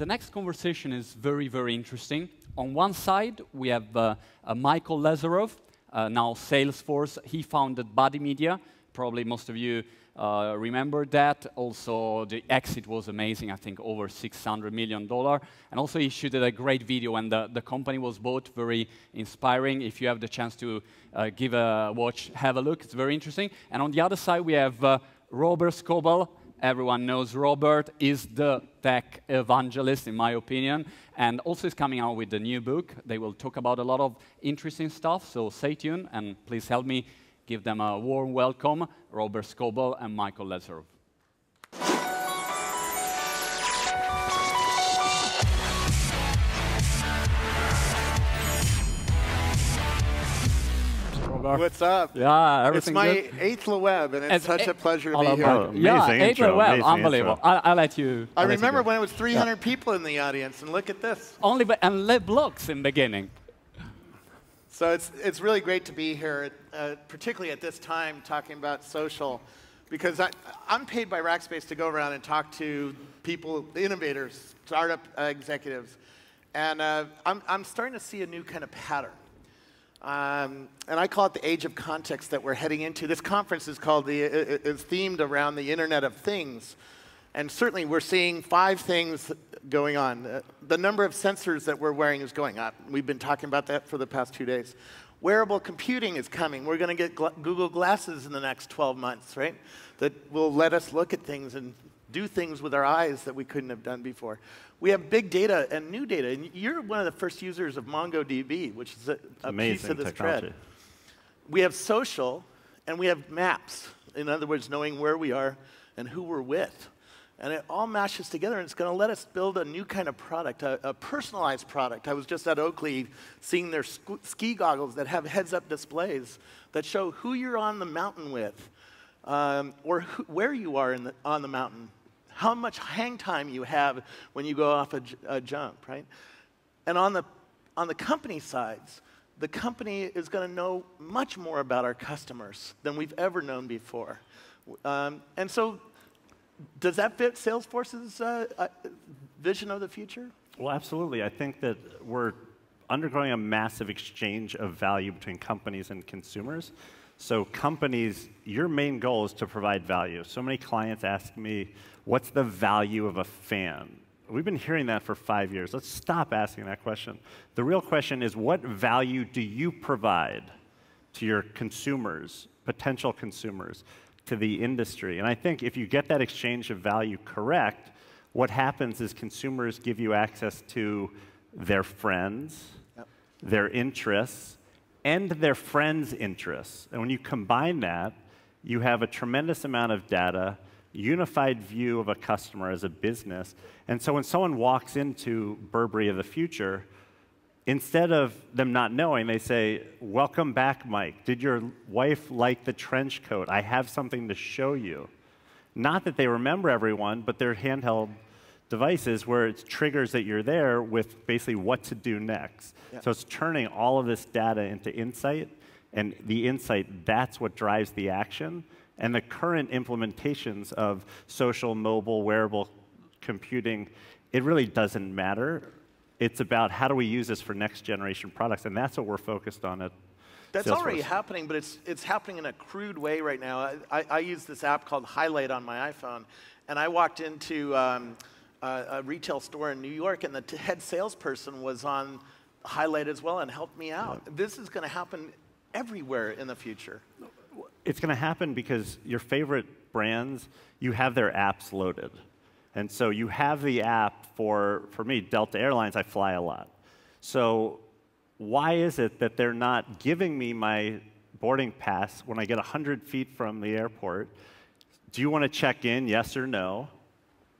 the next conversation is very, very interesting. On one side, we have Michael Lazerow, now Salesforce. He founded Buddy Media. Probably most of you remember that. Also, the exit was amazing, I think over $600 million. And also, he shot a great video, and the company was bought, very inspiring. If you have the chance to give a watch, have a look. It's very interesting. And on the other side, we have Robert Scoble. Everyone knows Robert is the tech evangelist, in my opinion, and also is coming out with a new book. They will talk about a lot of interesting stuff, so stay tuned, and please help me give them a warm welcome, Robert Scoble and Michael Lazerow. What's up? Yeah, everything It's my good? 8th LeWeb, and it's such a pleasure to be here. Yeah, Amazing 8 intro, well, amazing unbelievable. intro. I'll let you. I remember when it was 300 people in the audience, and look at this. Only and LeWeb blocks in the beginning. So it's really great to be here, particularly at this time, talking about social, because I'm paid by Rackspace to go around and talk to people, innovators, startup executives, and I'm starting to see a new kind of pattern. And I call it the age of context that we're heading into. This conference is called is themed around the Internet of Things. And certainly we're seeing 5 things going on. The number of sensors that we're wearing is going up. We've been talking about that for the past 2 days. Wearable computing is coming. We're going to get Google Glasses in the next 12 months, right? That will let us look at things and do things with our eyes that we couldn't have done before. We have big data and new data. And you're one of the first users of MongoDB, which is a piece of this thread. We have social, and we have maps. In other words, knowing where we are and who we're with. And it all mashes together, and it's going to let us build a new kind of product, a personalized product. I was just at Oakley seeing their ski goggles that have heads-up displays that show who you're on the mountain with, or where you are on the mountain, how much hang time you have when you go off a jump, right? And on the company sides, the company is going to know much more about our customers than we've ever known before. And so, does that fit Salesforce's vision of the future? Well, absolutely. I think that we're undergoing a massive exchange of value between companies and consumers. So companies, your main goal is to provide value. So many clients ask me, what's the value of a fan? We've been hearing that for 5 years. Let's stop asking that question. The real question is, what value do you provide to your consumers, potential consumers, to the industry? And I think if you get that exchange of value correct, what happens is consumers give you access to their friends, their interests, and their friends' interests. And when you combine that, you have a tremendous amount of data, unified view of a customer as a business. And so when someone walks into Burberry of the future, instead of them not knowing, they say, welcome back, Mike. Did your wife like the trench coat? I have something to show you. Not that they remember everyone, but they're handheld devices where it triggers that you're there with basically what to do next. So it's turning all of this data into insight, and the insight, that's what drives the action. And the current implementations of social, mobile, wearable computing, it really doesn't matter. It's about how do we use this for next generation products, and that's what we're focused on at That's Salesforce. already happening, but it's happening in a crude way right now. I use this app called Highlight on my iPhone, and I walked into a retail store in New York, and the head salesperson was on Highlight as well and helped me out. This is going to happen everywhere in the future. It's going to happen because your favorite brands, you have their apps loaded. And so you have the app for me, Delta Airlines, I fly a lot. So why is it that they're not giving me my boarding pass when I get 100 feet from the airport? Do you want to check in, yes or no?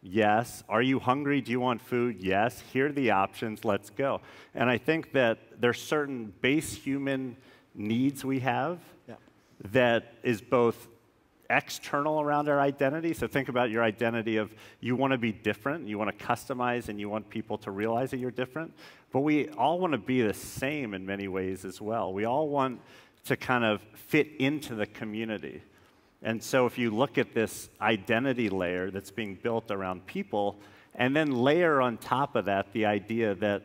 Yes. Are you hungry? Do you want food? Yes. Here are the options. Let's go. And I think that there's certain base human needs we have that is both external around our identity. So think about your identity of you want to be different, you want to customize, and you want people to realize that you're different. But we all want to be the same in many ways as well. We all want to kind of fit into the community. And so if you look at this identity layer that's being built around people, And then layer on top of that the idea that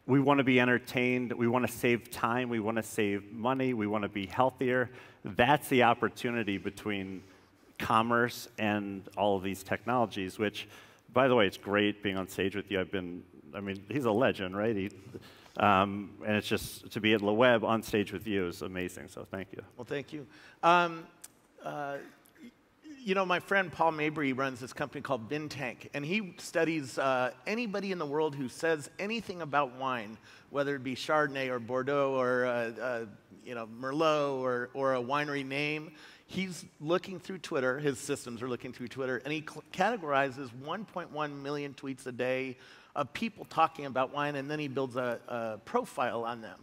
we want to be entertained, we want to save time, we want to save money, we want to be healthier. That's the opportunity between commerce and all of these technologies, which, by the way, it's great being on stage with you. I mean, he's a legend, right? And it's just, to be at LeWeb on stage with you is amazing, so thank you. Well, thank you. You know, my friend Paul Mabry runs this company called Bintank, and he studies anybody in the world who says anything about wine, whether it be Chardonnay or Bordeaux or you know, Merlot or a winery name. He's looking through Twitter, his systems are looking through Twitter, and he categorizes 1.1 million tweets a day of people talking about wine, and then he builds a profile on them.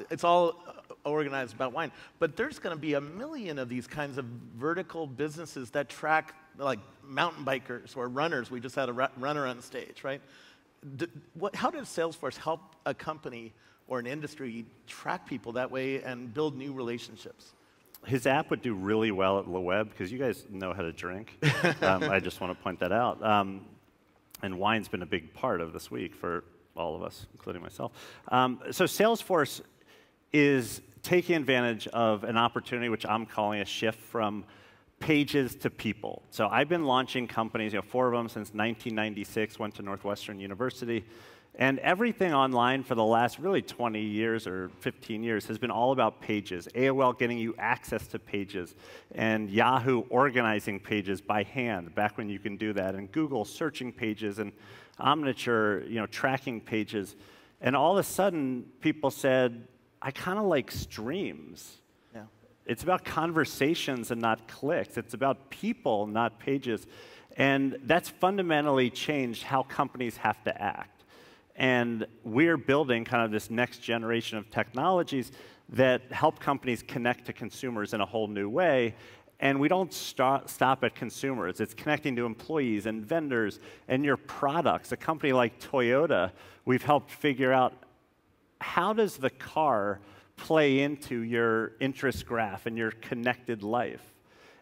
It's all organized about wine. But there's going to be 1 million of these kinds of vertical businesses that track, like mountain bikers or runners. We just had a runner on stage, right? How does Salesforce help a company or an industry track people that way and build new relationships? His app would do really well at LeWeb, because you guys know how to drink. I just want to point that out. And wine's been a big part of this week for all of us, including myself. So Salesforce is taking advantage of an opportunity, which I'm calling a shift from pages to people. So I've been launching companies, 4 of them since 1996, went to Northwestern University. And everything online for the last really 20 years or 15 years has been all about pages. AOL getting you access to pages, and Yahoo organizing pages by hand, back when you can do that, and Google searching pages, and Omniture, tracking pages. And all of a sudden, people said, I kind of like streams. Yeah. It's about conversations and not clicks. It's about people, not pages. And that's fundamentally changed how companies have to act. And we're building kind of this next generation of technologies that help companies connect to consumers in a whole new way. And we don't stop at consumers. It's connecting to employees and vendors and your products. A company like Toyota, we've helped figure out, how does the car play into your interest graph and your connected life?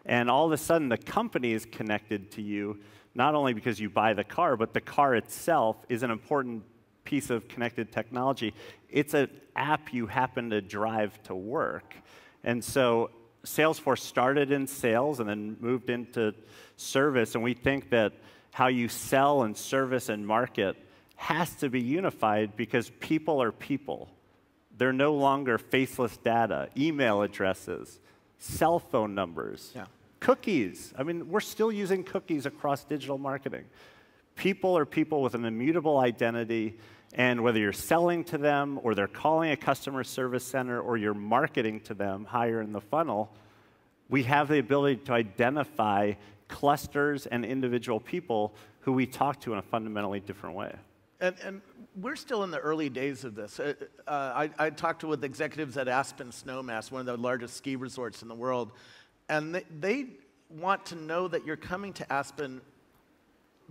And all of a sudden, the company is connected to you, not only because you buy the car, but the car itself is an important piece of connected technology. It's an app you happen to drive to work. And so Salesforce started in sales and then moved into service, and we think that how you sell and service and market has to be unified, because people are people. They're no longer faceless data, email addresses, cell phone numbers, cookies. I mean, we're still using cookies across digital marketing. People are people with an immutable identity, and whether you're selling to them or they're calling a customer service center or you're marketing to them higher in the funnel, we have the ability to identify clusters and individual people who we talk to in a fundamentally different way. And we're still in the early days of this. I talked with executives at Aspen Snowmass, one of the largest ski resorts in the world, and they want to know that you're coming to Aspen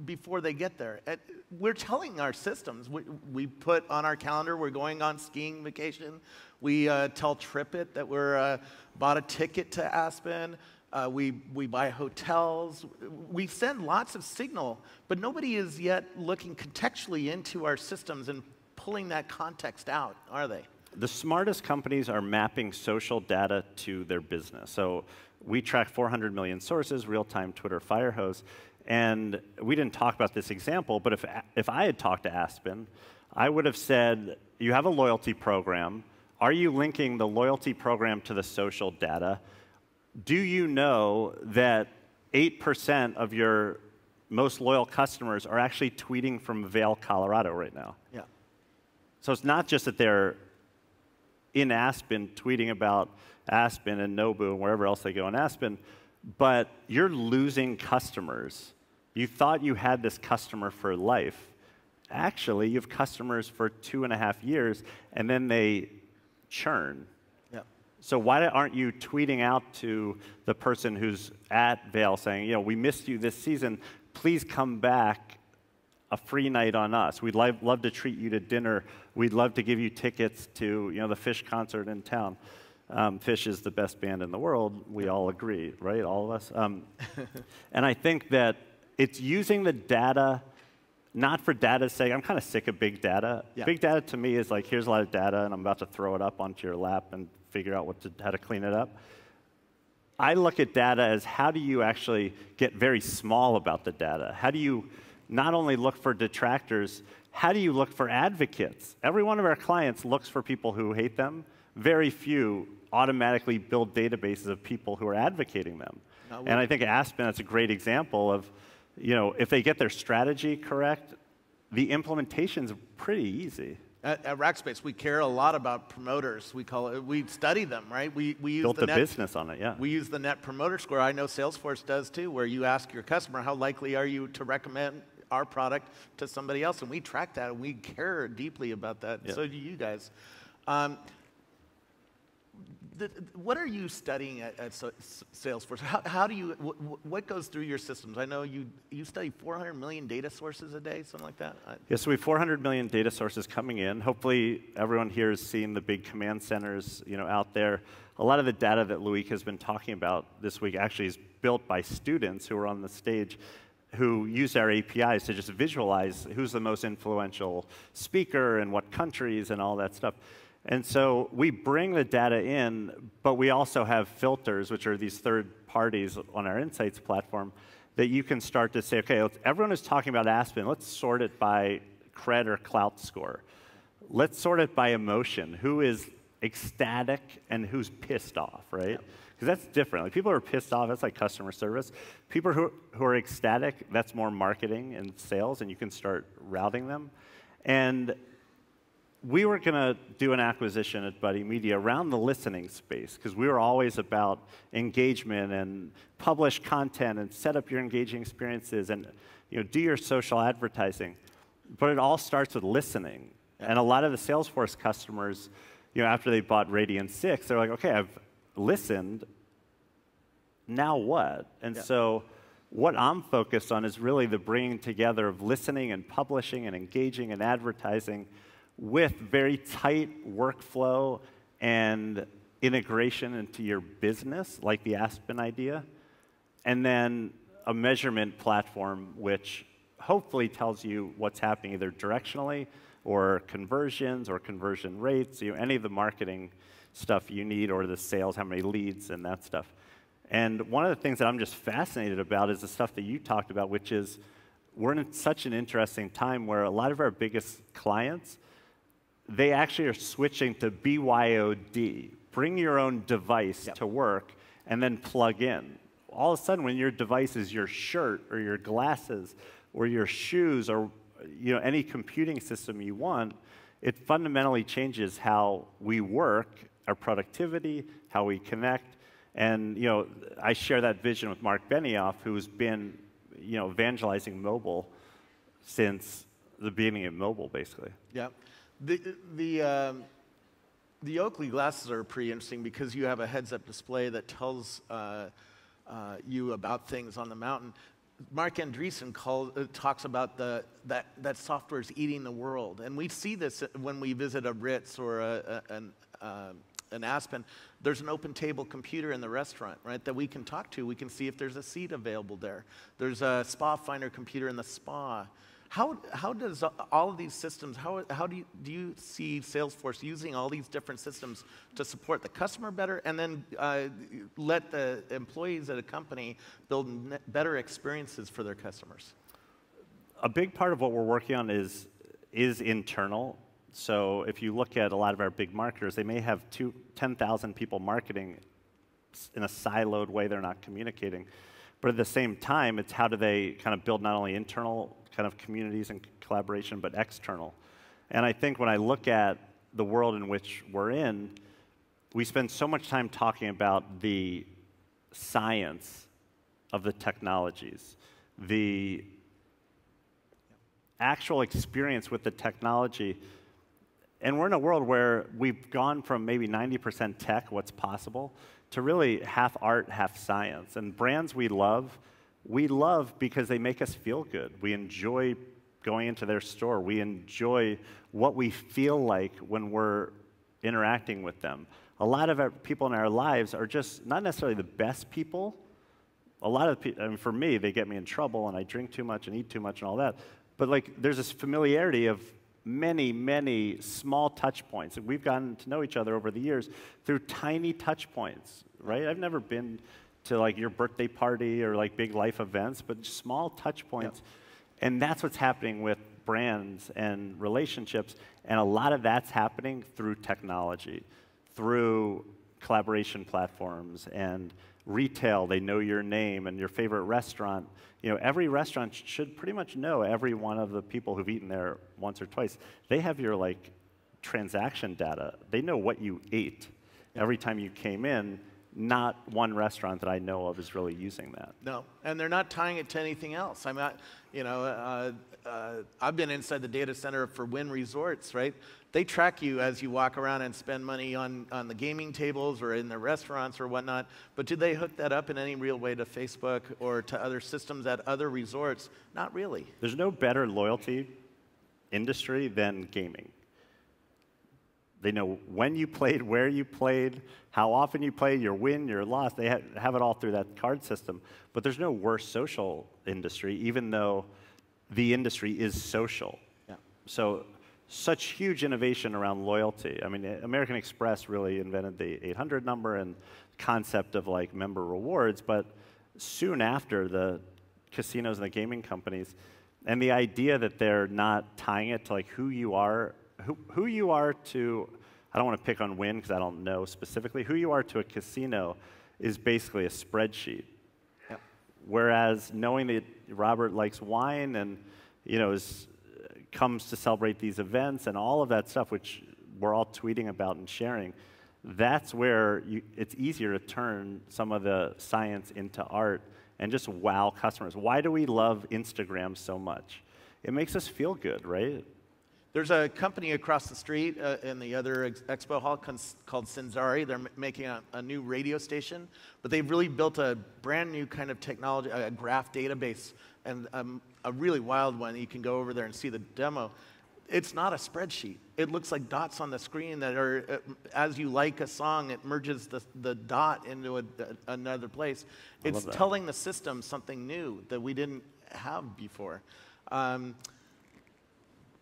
before they get there. And we're telling our systems. We put on our calendar we're going on skiing vacation. We tell TripIt that we're bought a ticket to Aspen. We buy hotels. We send lots of signal, but nobody is yet looking contextually into our systems and pulling that context out, are they? The smartest companies are mapping social data to their business. So we track 400 million sources, real-time Twitter fire hose. And we didn't talk about this example, but if I had talked to Aspen, I would have said, you have a loyalty program. Are you linking the loyalty program to the social data? Do you know that 8% of your most loyal customers are actually tweeting from Vail, Colorado right now? Yeah. So it's not just that they're in Aspen tweeting about Aspen and Nobu and wherever else they go in Aspen, but you're losing customers. You thought you had this customer for life. Actually, you have customers for 2.5 years, and then they churn. So why aren't you tweeting out to the person who's at Vail saying, we missed you this season, please come back, a free night on us. We'd love to treat you to dinner. We'd love to give you tickets to the Phish concert in town. Phish is the best band in the world. We all agree, right, all of us? And I think that it's using the data not for data's sake. I'm kind of sick of big data. Yeah. Big data to me is like, here's a lot of data, and I'm about to throw it up onto your lap and figure out how to clean it up. I look at data as how do you actually get very small about the data? How do you not only look for detractors, how do you look for advocates? Every one of our clients looks for people who hate them. Very few automatically build databases of people who are advocating them. And I think Aspen, that's a great example of, if they get their strategy correct, the implementation's pretty easy. At Rackspace, we care a lot about promoters. We study them, right? We use built the business on it, yeah. We use the Net Promoter Score. I know Salesforce does too, where you ask your customer, how likely are you to recommend our product to somebody else? And we track that, and we care deeply about that. Yeah. So do you guys. What are you studying at Salesforce? How do you, what goes through your systems? I know you study 400 million data sources a day, something like that? Yeah, so we have 400 million data sources coming in. Hopefully everyone here has seen the big command centers out there. A lot of the data that Loic has been talking about this week actually is built by students who are on the stage who use our APIs to just visualize who's the most influential speaker and what countries and all that stuff. And so we bring the data in, but we also have filters, which are these third parties on our Insights platform, that you can start to say, okay, everyone is talking about Aspen. Let's sort it by cred or clout score. Let's sort it by emotion. Who is ecstatic and who's pissed off, right? Because that's different. Like, people who are pissed off, that's like customer service. People who are ecstatic, that's more marketing and sales, and you can start routing them. And we were going to do an acquisition at Buddy Media around the listening space, because we were always about engagement and publish content and set up your engaging experiences and do your social advertising. But it all starts with listening. And a lot of the Salesforce customers, after they bought Radian 6, they're like, okay, I've listened, now what? And so what I'm focused on is really the bringing together of listening and publishing and engaging and advertising with very tight workflow and integration into your business, like the Aspen idea, and then a measurement platform which hopefully tells you what's happening either directionally or conversions or conversion rates, any of the marketing stuff you need, or the sales, how many leads and that stuff. And one of the things that I'm just fascinated about is the stuff that you talked about, which is we're in such an interesting time where a lot of our biggest clients, they actually are switching to BYOD, bring your own device to work, and then plug in. All of a sudden, when your device is your shirt or your glasses or your shoes or any computing system you want, it fundamentally changes how we work, our productivity, how we connect. And I share that vision with Mark Benioff, who's been evangelizing mobile since the beginning of mobile, basically. Yeah. The Oakley glasses are pretty interesting because you have a heads-up display that tells you about things on the mountain. Mark Andreessen talks about that software is eating the world, and we see this when we visit a Ritz or an Aspen. There's an open table computer in the restaurant, right, that we can talk to. We can see if there's a seat available there. There's a Spa Finder computer in the spa. How does all of these systems, how do you see Salesforce using all these different systems to support the customer better and then let the employees at a company build better experiences for their customers? A big part of what we're working on is internal. So if you look at a lot of our big marketers, they may have 10,000 people marketing in a siloed way. They're not communicating. But at the same time, it's how do they kind of build not only internal kind of communities and collaboration, but external. And I think when I look at the world in which we're in, we spend so much time talking about the science of the technologies, the actual experience with the technology. And we're in a world where we've gone from maybe 90% tech, what's possible, to really half art, half science. And brands we love because they make us feel good. We enjoy going into their store. We enjoy what we feel like when we're interacting with them. A lot of our people in our lives are just not necessarily the best people, a lot of people, I mean, for me, they get me in trouble, and I drink too much and eat too much and all that. But like, there's this familiarity of many, many small touch points. And we've gotten to know each other over the years through tiny touch points, right? I've never been to like your birthday party or like big life events, but small touch points. Yep. And that's what's happening with brands and relationships. And a lot of that's happening through technology, through collaboration platforms and retail. They know your name and your favorite restaurant. You know, every restaurant should pretty much know every one of the people who've eaten there once or twice. They have your like transaction data. They know what you ate every time you came in. Not one restaurant that I know of is really using that. No, and they're not tying it to anything else. I'm not, you know, I've been inside the data center for Wynn Resorts, right? They track you as you walk around and spend money on the gaming tables or in the restaurants or whatnot, but do they hook that up in any real way to Facebook or to other systems at other resorts? Not really. There's no better loyalty industry than gaming. They know when you played, where you played, how often you played, your win, your loss. They have it all through that card system. But there's no worse social industry, even though the industry is social. Yeah. So such huge innovation around loyalty. I mean, American Express really invented the 800 number and concept of like member rewards, but soon after, the casinos and the gaming companies, and the idea that they're not tying it to like who you are to, I don't want to pick on Wynn because I don't know specifically, who you are to a casino is basically a spreadsheet. Yep. Whereas knowing that Robert likes wine and, you know, comes to celebrate these events and all of that stuff, which we're all tweeting about and sharing, that's where it's easier to turn some of the science into art and just wow customers. Why do we love Instagram so much? It makes us feel good, right? There's a company across the street in the other expo hall called Cinzari. They're making a new radio station, but they've really built a brand new kind of technology, a graph database, and a really wild one. You can go over there and see the demo. It's not a spreadsheet. It looks like dots on the screen that are, as you like a song, it merges the dot into another place. It's telling the system something new that we didn't have before.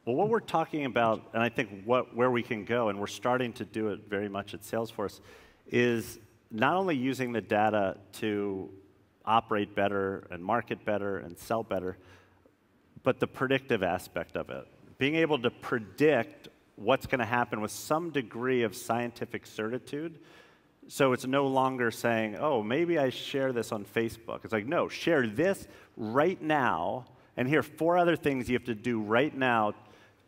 Well, what we're talking about, and I think where we can go, and we're starting to do it very much at Salesforce, is not only using the data to operate better and market better and sell better, but the predictive aspect of it. Being able to predict what's going to happen with some degree of scientific certitude. So it's no longer saying, oh, maybe I share this on Facebook. It's like, no, share this right now, and here are 4 other things you have to do right now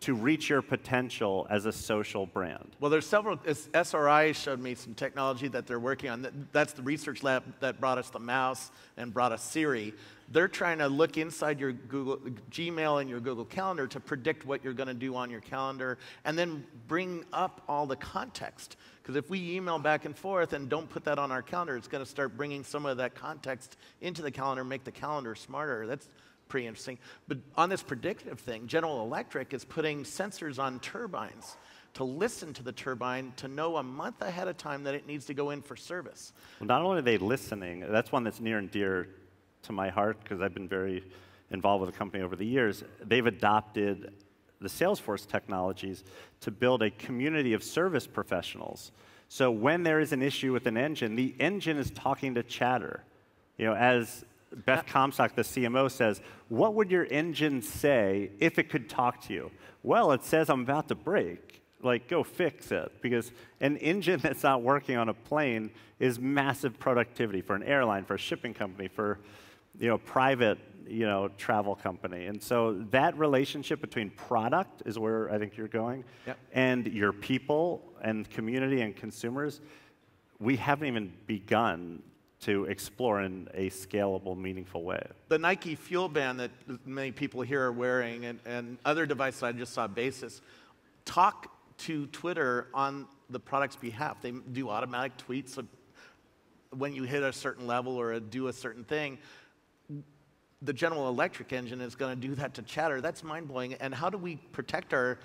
to reach your potential as a social brand. Well, there's several. SRI showed me some technology that they're working on. That's the research lab that brought us the mouse and brought us Siri. They're trying to look inside your Google Gmail and your Google Calendar to predict what you're going to do on your calendar, and then bring up all the context. Because if we email back and forth and don't put that on our calendar, it's going to start bringing some of that context into the calendar, make the calendar smarter. That's pretty interesting. But on this predictive thing, General Electric is putting sensors on turbines to listen to the turbine to know a month ahead of time that it needs to go in for service. Well, not only are they listening, that's one that's near and dear to my heart because I've been very involved with the company over the years. They've adopted the Salesforce technologies to build a community of service professionals. So when there is an issue with an engine, the engine is talking to Chatter. You know, as Beth Comstock, the CMO, says, what would your engine say if it could talk to you? Well, it says, I'm about to break. Like, go fix it. Because an engine that's not working on a plane is massive productivity for an airline, for a shipping company, for private travel company. And so that relationship between product is where I think you're going, yep, and your people and community and consumers, we haven't even begun to explore in a scalable, meaningful way. The Nike Fuel Band that many people here are wearing and other devices I just saw Basis talk to Twitter on the product's behalf. They do automatic tweets when you hit a certain level or do a certain thing. The General Electric engine is going to do that to Chatter. That's mind-blowing. And how do we protect our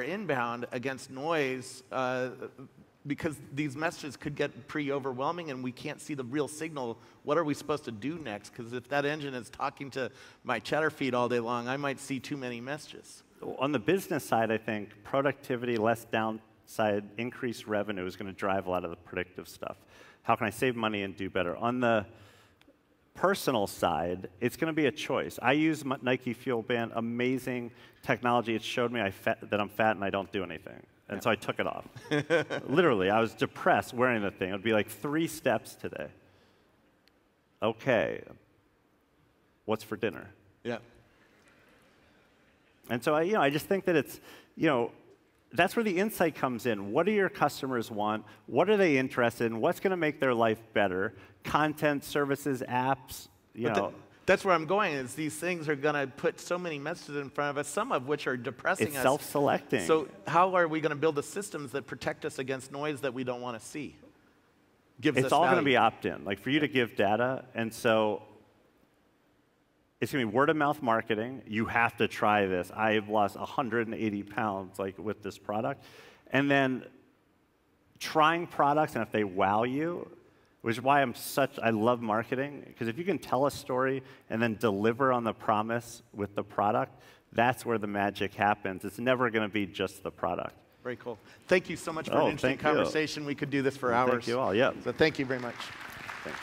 inbound against noise because these messages could get pretty overwhelming and we can't see the real signal. What are we supposed to do next? Because if that engine is talking to my chatter feed all day long, I might see too many messages. On the business side, I think productivity, less downside, increased revenue is going to drive a lot of the predictive stuff. How can I save money and do better? On the personal side, it's going to be a choice. I use Nike Fuel Band, amazing technology. It showed me that I'm fat and I don't do anything. And so I took it off. Literally, I was depressed wearing the thing. It would be like 3 steps today. Okay, what's for dinner? Yeah. And so I just think that it's, that's where the insight comes in. What do your customers want? What are they interested in? What's going to make their life better? Content, services, apps, That's where I'm going, is these things are going to put so many messages in front of us, some of which are depressing us. It's self-selecting. So how are we going to build the systems that protect us against noise that we don't want to see? It's all going to be opt-in, like for you to give data. And so it's going to be word-of-mouth marketing. You have to try this. I've lost 180 pounds with this product. And then trying products, and if they wow you, which is why I love marketing, because if you can tell a story and then deliver on the promise with the product, that's where the magic happens. It's never going to be just the product. Very cool. Thank you so much for an interesting conversation. We could do this for hours. Thank you all, yeah. So thank you very much. Thanks.